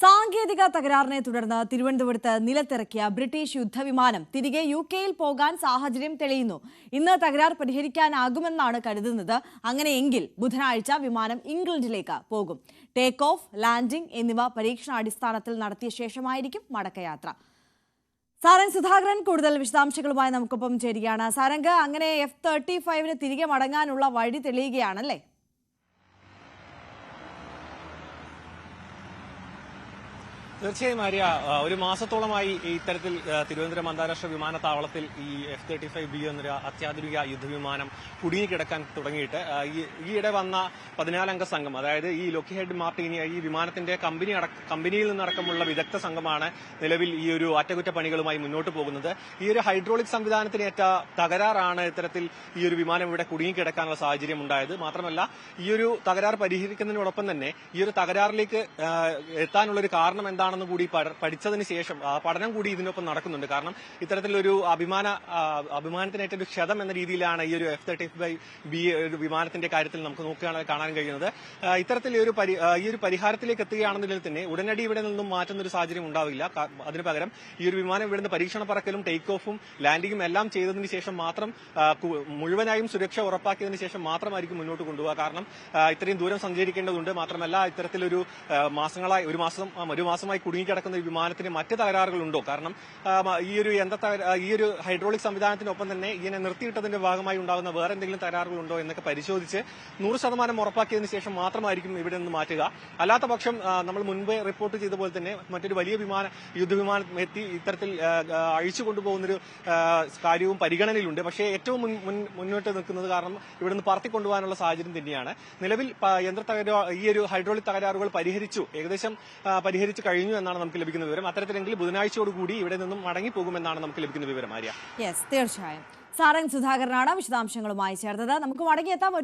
സാങ്കേതിക തകരാറിനെ തുടർന്ന് തിരുവനന്തപുരത്ത് നിലത്തിറക്കിയ ബ്രിട്ടീഷ് യുദ്ധവിമാനം തിരികെ യുകെയിൽ പോകാൻ സാഹചര്യം തെളിയുന്നു. ഇന്ന് തകരാർ പരിഹരിക്കാനാകുമെന്നാണ് കരുതുന്നത്. അങ്ങനെയെങ്കിൽ ബുധനാഴ്ച വിമാനം ഇംഗ്ലണ്ടിലേക്ക് പോകും. ടേക്ക് ഓഫ്, ലാൻഡിംഗ് എന്നിവ പരീക്ഷണാടിസ്ഥാനത്തിൽ നടത്തിയ ശേഷമായിരിക്കും മടക്കയാത്ര. സാരംഗ് സുധാകരൻ കൂടുതൽ വിശദാംശങ്ങളുമായി നമുക്കൊപ്പം ചേരുകയാണ്. സാരംഗ്, അങ്ങനെ F-35 തിരികെ മടങ്ങാനുള്ള വഴി തെളിയുകയാണല്ലേ? തീർച്ചയായും ആര്യ, ഒരു മാസത്തോളമായി ഇത്തരത്തിൽ തിരുവനന്തപുരം അന്താരാഷ്ട്ര വിമാനത്താവളത്തിൽ ഈ F-35B എന്നൊരു അത്യാധുനിക യുദ്ധവിമാനം കുടുങ്ങിക്കിടക്കാൻ തുടങ്ങിയിട്ട് ഈയിടെ വന്ന 14-അംഗ സംഘം, അതായത് ഈ ലോക്ഹീഡ് മാർട്ടിൻ ഈ വിമാനത്തിന്റെ കമ്പനിയിൽ നിന്നടക്കമുള്ള വിദഗ്ധ സംഘമാണ് നിലവിൽ ഈ ഒരു അറ്റകുറ്റപ്പണികളുമായി മുന്നോട്ട് പോകുന്നത്. ഈ ഒരു ഹൈഡ്രോളിക് സംവിധാനത്തിനേറ്റ തകരാറാണ് ഇത്തരത്തിൽ ഈ ഒരു വിമാനം ഇവിടെ കുടുങ്ങിക്കിടക്കാനുള്ള സാഹചര്യം ഉണ്ടായത്. മാത്രമല്ല, ഈ ഒരു തകരാർ പരിഹരിക്കുന്നതിനോടൊപ്പം തന്നെ ഈ ഒരു തകരാറിലേക്ക് എത്താനുള്ളൊരു കാരണം എന്താണെന്ന് കൂടി പഠിച്ചതിന് ശേഷം പഠനം കൂടി ഇതിനൊപ്പം നടക്കുന്നുണ്ട്. കാരണം ഇത്തരത്തിലൊരു അഭിമാനത്തിനേറ്റ ഒരു ക്ഷതം എന്ന രീതിയിലാണ് ഈ ഒരു F-35B വിമാനത്തിന്റെ കാര്യത്തിൽ നമുക്ക് നോക്കുകയാണെങ്കിൽ കാണാൻ കഴിയുന്നത്. ഇത്തരത്തിൽ ഈ ഒരു പരിഹാരത്തിലേക്ക് എത്തുകയാണെന്നുണ്ടെങ്കിൽ തന്നെ ഉടനടി ഇവിടെ നിന്നും മാറ്റുന്ന ഒരു സാഹചര്യം ഉണ്ടാവില്ല. അതിനു പകരം ഈ ഒരു വിമാനം ഇവിടുന്ന് പരീക്ഷണ പറക്കലും ടേക്ക് ഓഫും ലാൻഡിങ്ങും എല്ലാം ചെയ്തതിന് ശേഷം മാത്രം മുഴുവനായും സുരക്ഷ ഉറപ്പാക്കിയതിനു ശേഷം മാത്രമായിരിക്കും മുന്നോട്ട് കൊണ്ടുപോകുക. കാരണം ഇത്രയും ദൂരം സഞ്ചരിക്കേണ്ടതുണ്ട്. മാത്രമല്ല, ഇത്തരത്തിലൊരു ഒരു മാസമായി കുടുങ്ങിക്കിടക്കുന്ന ഒരു വിമാനത്തിന് മറ്റ് തകരാറുകളുണ്ടോ? കാരണം ഈ ഒരു ഹൈഡ്രോളിക് സംവിധാനത്തിനൊപ്പം തന്നെ ഇതിനെ നിർത്തിയിട്ടതിന്റെ ഭാഗമായി ഉണ്ടാകുന്ന വേറെ എന്തെങ്കിലും തകരാറുകളുണ്ടോ എന്നൊക്കെ പരിശോധിച്ച് 100% ഉറപ്പാക്കിയതിനു ശേഷം മാത്രമായിരിക്കും ഇവിടെ നിന്ന് മാറ്റുക. അല്ലാത്ത പക്ഷം നമ്മൾ മുൻപ് റിപ്പോർട്ട് ചെയ്ത പോലെ തന്നെ മറ്റൊരു വലിയ യുദ്ധവിമാനം എത്തി ഇത്തരത്തിൽ അഴിച്ചു കൊണ്ടുപോകുന്നൊരു കാര്യവും പരിഗണനയിലുണ്ട്. പക്ഷേ ഏറ്റവും മുന്നോട്ട് നിൽക്കുന്നത് കാരണം ഇവിടുന്ന് പറത്തിക്കൊണ്ടുപോകാനുള്ള സാഹചര്യം തന്നെയാണ്. നിലവിൽ ഈ ഒരു ഹൈഡ്രോളിക് തകരാറുകൾ ഏകദേശം പരിഹരിച്ചു കഴിഞ്ഞു എന്നാണ് നമുക്ക് ലഭിക്കുന്ന വിവരം. അത്തരത്തിലെങ്കിൽ ബുധനാഴ്ചയോടുകൂടി ഇവിടെ നിന്നും മടങ്ങിപ്പോകുമെന്നാണ് നമുക്ക് ലഭിക്കുന്ന വിവരം. ആര്യ, തീർച്ചയായും സാരംഗ് സുധാകരനാണ് വിശദാംശങ്ങളുമായി ചേർത്തത്. നമുക്ക് മടങ്ങിയെത്താം.